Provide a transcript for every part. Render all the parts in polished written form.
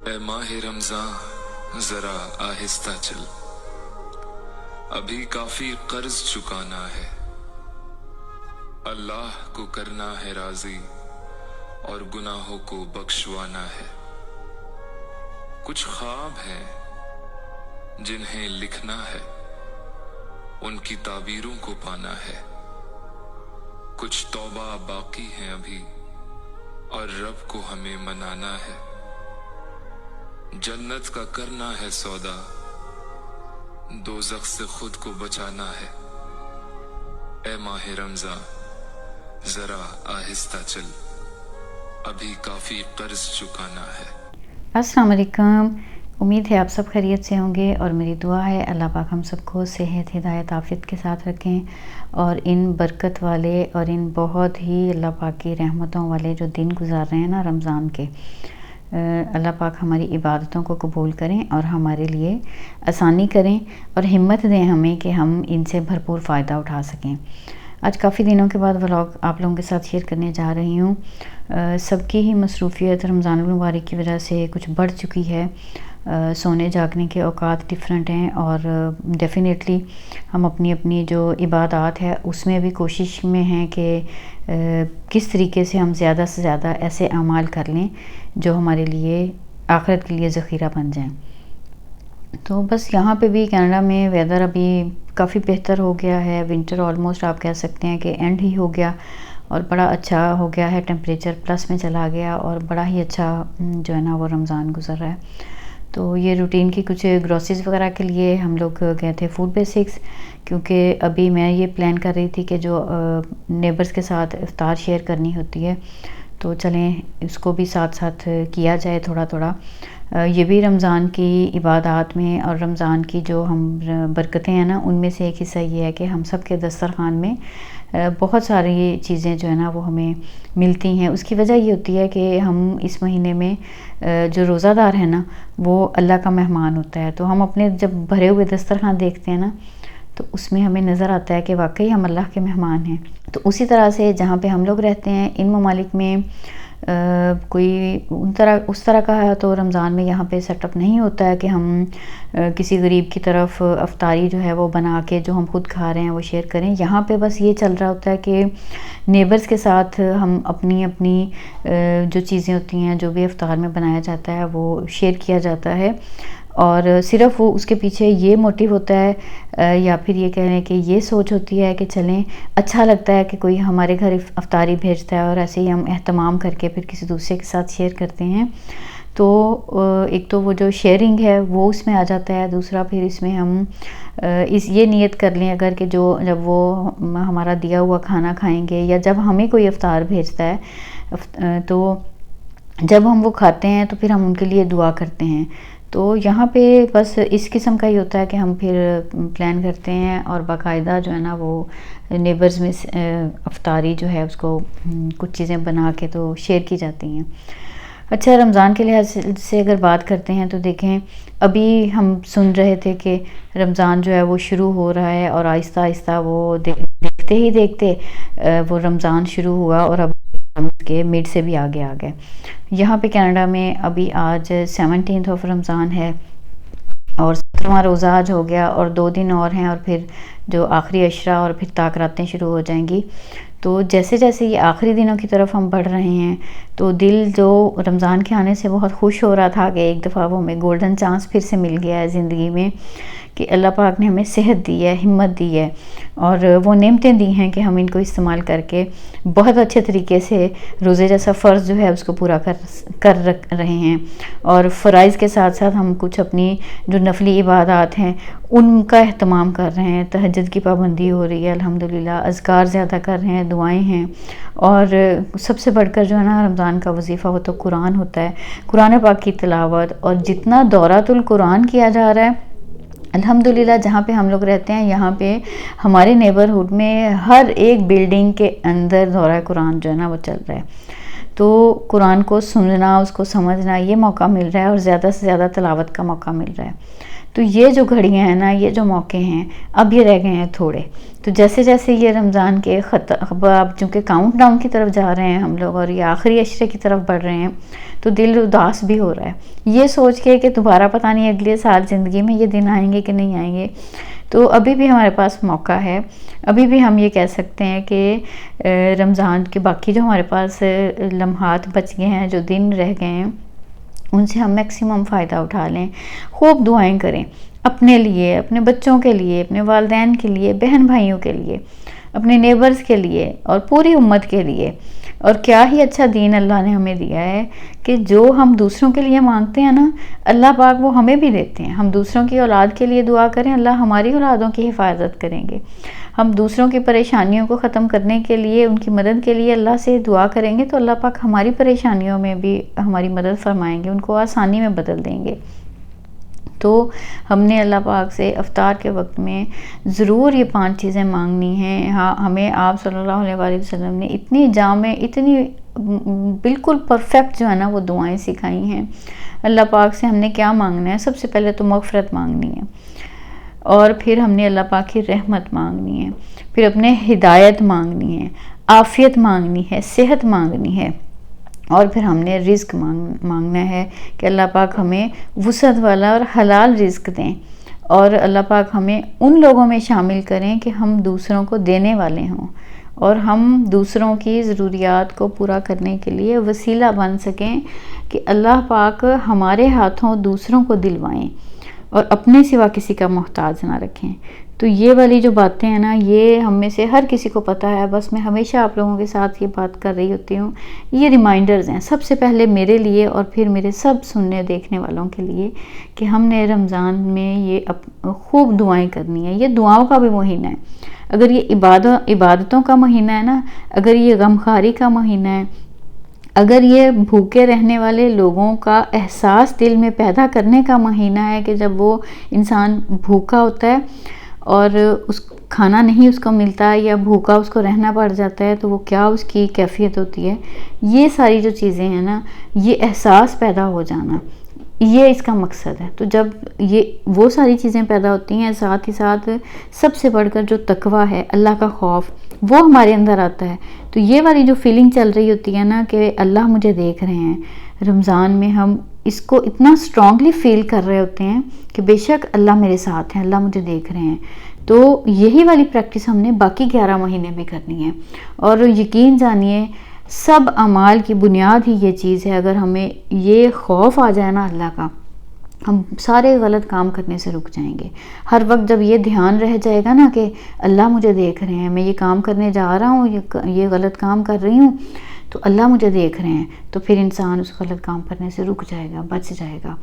ए माह रमजान जरा आहिस्ता चल, अभी काफी कर्ज चुकाना है। अल्लाह को करना है राजी और गुनाहों को बख्शवाना है। कुछ ख्वाब हैं जिन्हें लिखना है, उनकी ताबीरों को पाना है। कुछ तौबा बाकी हैं अभी और रब को हमें मनाना है। जन्नत का करना है सौदा, दोज़ख से खुद को बचाना है। ए माह रमजान जरा आहिस्ता चल, अभी काफी कर्ज चुकाना है। अस्सलाम वालेकुम। उम्मीद है आप सब खैरियत से होंगे और मेरी दुआ है अल्लाह पाक हम सबको सेहत हिदायत आफियत के साथ रखें और इन बरकत वाले और इन बहुत ही अल्लाह पाक की रहमतों वाले जो दिन गुजार रहे हैं ना रमज़ान के, अल्लाह पाक हमारी इबादतों को कबूल करें और हमारे लिए आसानी करें और हिम्मत दें हमें कि हम इनसे भरपूर फ़ायदा उठा सकें। आज काफ़ी दिनों के बाद व्लॉग आप लोगों के साथ शेयर करने जा रही हूँ। सबकी ही मसरूफ़ियत रमज़ान मुबारक की वजह से कुछ बढ़ चुकी है। सोने जागने के औकात डिफरेंट हैं और डेफ़िनेटली हम अपनी अपनी जो इबादत है उसमें भी कोशिश में हैं कि किस तरीके से हम ज़्यादा से ज़्यादा ऐसे अमाल कर लें जो हमारे लिए आखिरत के लिए ज़ख़ीरा बन जाएं। तो बस यहाँ पे भी कनाडा में वेदर अभी काफ़ी बेहतर हो गया है। विंटर ऑलमोस्ट आप कह सकते हैं कि एंड ही हो गया और बड़ा अच्छा हो गया है। टेम्परेचर प्लस में चला गया और बड़ा ही अच्छा जो है ना वो रमज़ान गुजर रहा है। तो ये रूटीन की कुछ ग्रोसरीज वगैरह के लिए हम लोग गए थे फूड बेसिक्स, क्योंकि अभी मैं ये प्लान कर रही थी कि जो नेबर्स के साथ इफ्तार शेयर करनी होती है तो चलें इसको भी साथ साथ किया जाए थोड़ा थोड़ा। ये भी रमज़ान की इबादत में और रमज़ान की जो हम बरकतें हैं ना उनमें से एक हिस्सा ये है कि हम सब के दस्तरखान में बहुत सारी चीज़ें जो है ना वो हमें मिलती हैं। उसकी वजह ये होती है कि हम इस महीने में जो रोज़ादार है ना वो अल्लाह का मेहमान होता है। तो हम अपने जब भरे हुए दस्तरखान देखते हैं ना तो उसमें हमें नज़र आता है कि वाकई हम अल्लाह के मेहमान हैं। तो उसी तरह से जहाँ पे हम लोग रहते हैं इन ममालिक में कोई उस तरह का है तो रमज़ान में यहाँ पे सेटअप नहीं होता है कि हम किसी गरीब की तरफ अफ्तारी जो है वो बना के जो हम खुद खा रहे हैं वो शेयर करें। यहाँ पे बस ये चल रहा होता है कि नेबर्स के साथ हम अपनी अपनी जो चीज़ें होती हैं जो भी अफ्तार में बनाया जाता है वो शेयर किया जाता है और सिर्फ़ वो उसके पीछे ये मोटिव होता है या फिर ये कह लें कि ये सोच होती है कि चलें अच्छा लगता है कि कोई हमारे घर अफ्तारी भेजता है और ऐसे ही हम एहतमाम करके फिर किसी दूसरे के साथ शेयर करते हैं। तो एक तो वो जो शेयरिंग है वो उसमें आ जाता है, दूसरा फिर इसमें हम ये नियत कर लें अगर कि जो जब वो हमारा दिया हुआ खाना खाएंगे या जब हमें कोई अफ्तार भेजता है तो जब हम वो खाते हैं तो फिर हम उनके लिए दुआ करते हैं। तो यहाँ पे बस इस किस्म का ही होता है कि हम फिर प्लान करते हैं और बाकायदा जो है ना वो नेबर्स में अफ्तारी जो है उसको कुछ चीज़ें बना के तो शेयर की जाती हैं। अच्छा, रमज़ान के लिहाज से अगर बात करते हैं तो देखें अभी हम सुन रहे थे कि रमज़ान जो है वो शुरू हो रहा है और आहिस्ता आहिस्ता वो देखते ही देखते वो रमज़ान शुरू हुआ और अब के मिड से भी आगे आ गए। यहाँ पे कनाडा में अभी आज 17 ऑफ रमज़ान है और 17वां रोज़ा आज हो गया और 2 दिन और हैं और फिर जो आखिरी अशरा और फिर ताक़रातें शुरू हो जाएंगी। तो जैसे जैसे ये आखिरी दिनों की तरफ हम बढ़ रहे हैं तो दिल जो रमज़ान के आने से बहुत खुश हो रहा था कि एक दफ़ा वो हमें गोल्डन चांस फिर से मिल गया है ज़िंदगी में कि अल्लाह पाक ने हमें सेहत दी है, हिम्मत दी है और वो नेमतें दी हैं कि हम इनको इस्तेमाल करके बहुत अच्छे तरीके से रोज़े जैसा फ़र्ज़ जो है उसको पूरा कर रहे हैं और फ़राइज़ के साथ साथ हम कुछ अपनी जो नफली इबादत हैं उनका एहतमाम कर रहे हैं। तहज्जुद की पाबंदी हो रही है अल्हम्दुलिल्लाह, अज़कार ज़्यादा कर रहे हैं, दुआएं हैं और सबसे बढ़कर जो है ना रमज़ान का वजीफ़ा हो तो कुरान होता है, कुरान पाक की तिलावत। और जितना दौरातुल कुरान किया जा रहा है अल्हम्दुलिल्लाह, जहाँ पे हम लोग रहते हैं यहाँ पे हमारे नेबरहुड में हर एक बिल्डिंग के अंदर दौरा कुरान जो है ना वो चल रहा है। तो कुरान को सुनना उसको समझना ये मौका मिल रहा है और ज़्यादा से ज़्यादा तिलावत का मौका मिल रहा है। तो ये जो घड़ियाँ हैं ना, ये जो मौके हैं, अब ये रह गए हैं थोड़े। तो जैसे जैसे ये रमज़ान के अब चूँकि काउंट डाउन की तरफ जा रहे हैं हम लोग और ये आखिरी अशरे की तरफ बढ़ रहे हैं, तो दिल उदास भी हो रहा है ये सोच के कि दोबारा पता नहीं अगले साल ज़िंदगी में ये दिन आएंगे कि नहीं आएंगे। तो अभी भी हमारे पास मौका है, अभी भी हम ये कह सकते हैं कि रमज़ान के बाकी जो हमारे पास लम्हात बच गए हैं, जो दिन रह गए हैं, उनसे हम मैक्सिमम फ़ायदा उठा लें। खूब दुआएं करें अपने लिए, अपने बच्चों के लिए, अपने वालिदैन के लिए, बहन भाइयों के लिए, अपने नेबर्स के लिए और पूरी उम्मत के लिए। और क्या ही अच्छा दीन अल्लाह ने हमें दिया है कि जो हम दूसरों के लिए मांगते हैं ना, अल्लाह पाक वो हमें भी देते हैं। हम दूसरों की औलाद के लिए दुआ करें, अल्लाह हमारी औलादों की हिफाजत करेंगे। हम दूसरों की परेशानियों को ख़त्म करने के लिए, उनकी मदद के लिए अल्लाह से दुआ करेंगे तो अल्लाह पाक हमारी परेशानियों में भी हमारी मदद फरमाएंगे, उनको आसानी में बदल देंगे। तो हमने अल्लाह पाक से अफ्तार के वक्त में ज़रूर ये 5 चीज़ें मांगनी हैं। हाँ, हमें आप सल्लल्लाहु अलैहि वसल्लम ने इतनी जामे, इतनी बिल्कुल परफेक्ट जो है ना वो दुआएं सिखाई हैं। अल्लाह पाक से हमने क्या मांगना है? सबसे पहले तो मग़फ़िरत मांगनी है, और फिर हमने अल्लाह पाक की रहमत मांगनी है, फिर अपने हिदायत मांगनी है, आफ़ियत मांगनी है, सेहत मांगनी है, और फिर हमने रिज़्क मांगना है कि अल्लाह पाक हमें वुसअत वाला और हलाल रिज़्क दें, और अल्लाह पाक हमें उन लोगों में शामिल करें कि हम दूसरों को देने वाले हों और हम दूसरों की ज़रूरियात को पूरा करने के लिए वसीला बन सकें, कि अल्लाह पाक हमारे हाथों दूसरों को दिलवाएं और अपने सिवा किसी का मोहताज ना रखें। तो ये वाली जो बातें हैं ना, ये हम में से हर किसी को पता है, बस मैं हमेशा आप लोगों के साथ ये बात कर रही होती हूँ। ये रिमाइंडर्स हैं सबसे पहले मेरे लिए और फिर मेरे सब सुनने देखने वालों के लिए, कि हमने रमज़ान में ये खूब दुआएं करनी है। ये दुआओं का भी महीना है। अगर ये इबादतों का महीना है ना, अगर ये गमखारी का महीना है, अगर ये भूखे रहने वाले लोगों का एहसास दिल में पैदा करने का महीना है, कि जब वो इंसान भूखा होता है और उस खाना नहीं उसको मिलता है या भूखा उसको रहना पड़ जाता है, तो वो क्या उसकी कैफियत होती है। ये सारी जो चीज़ें हैं ना, ये एहसास पैदा हो जाना, ये इसका मकसद है। तो जब ये वो सारी चीज़ें पैदा होती हैं, साथ ही साथ सबसे बढ़कर जो तकवा है, अल्लाह का खौफ, वो हमारे अंदर आता है। तो ये वाली जो फीलिंग चल रही होती है ना कि अल्लाह मुझे देख रहे हैं, रमज़ान में हम इसको इतना स्ट्रांगली फील कर रहे होते हैं कि बेशक अल्लाह मेरे साथ हैं, अल्लाह मुझे देख रहे हैं। तो यही वाली प्रैक्टिस हमने बाकी 11 महीने भी करनी है। और यकीन जानिए, सब अमाल की बुनियाद ही ये चीज़ है। अगर हमें ये खौफ आ जाए ना अल्लाह का, हम सारे गलत काम करने से रुक जाएंगे। हर वक्त जब ये ध्यान रह जाएगा ना कि अल्लाह मुझे देख रहे हैं, मैं ये काम करने जा रहा हूँ, ये गलत काम कर रही हूँ, तो अल्लाह मुझे देख रहे हैं, तो फिर इंसान उस गलत काम करने से रुक जाएगा, बच जाएगा।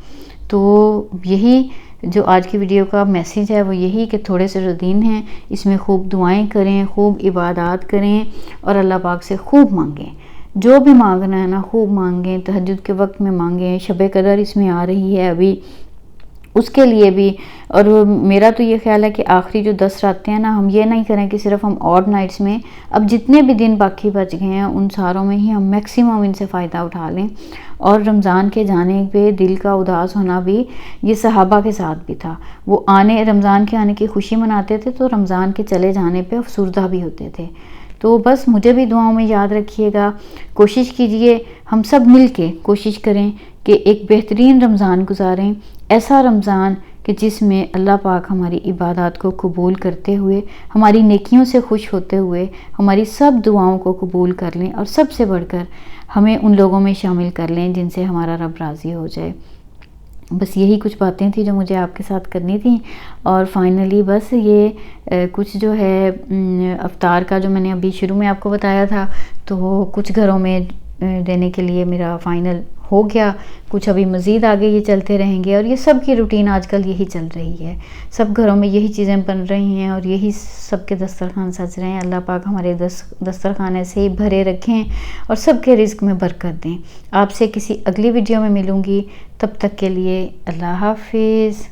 तो यही जो आज की वीडियो का मैसेज है वो यही, कि थोड़े से जो दिन हैं इसमें खूब दुआएं करें, खूब इबादत करें और अल्लाह पाक से खूब मांगें। जो भी मांगना है ना खूब मांगें, तहज्जुद के वक्त में मांगें, शब कदर इसमें आ रही है अभी, उसके लिए भी। और मेरा तो ये ख्याल है कि आखिरी जो 10 रातें हैं ना, हम ये नहीं करें कि सिर्फ हम ऑड नाइट्स में, अब जितने भी दिन बाकी बच गए हैं उन सारों में ही हम मैक्सिमम इनसे फ़ायदा उठा लें। और रमज़ान के जाने पे दिल का उदास होना भी ये सहाबा के साथ भी था। वो रमज़ान के आने की खुशी मनाते थे, तो रमज़ान के चले जाने पे अफसुर्दा भी होते थे। तो बस मुझे भी दुआओं में याद रखिएगा। कोशिश कीजिए, हम सब मिल के कोशिश करें कि एक बेहतरीन रमज़ान गुजारें, ऐसा रमज़ान कि जिसमें अल्लाह पाक हमारी इबादत को कबूल करते हुए, हमारी नेकियों से खुश होते हुए हमारी सब दुआओं को कबूल कर लें, और सबसे बढ़कर हमें उन लोगों में शामिल कर लें जिनसे हमारा रब राज़ी हो जाए। बस यही कुछ बातें थी जो मुझे आपके साथ करनी थी। और फाइनली बस ये कुछ जो है अफ्तार का जो मैंने अभी शुरू में आपको बताया था, तो कुछ घरों में देने के लिए मेरा फ़ाइनल हो गया, कुछ अभी मज़ीद आगे ये चलते रहेंगे। और ये सब की रूटीन आजकल यही चल रही है, सब घरों में यही चीज़ें बन रही हैं और यही सबके दस्तरखान सज रहे हैं। अल्लाह पाक हमारे दस्तरखान ऐसे ही भरे रखें और सबके रिज़्क में बरकत दें। आपसे किसी अगली वीडियो में मिलूँगी, तब तक के लिए अल्लाह हाफिज़।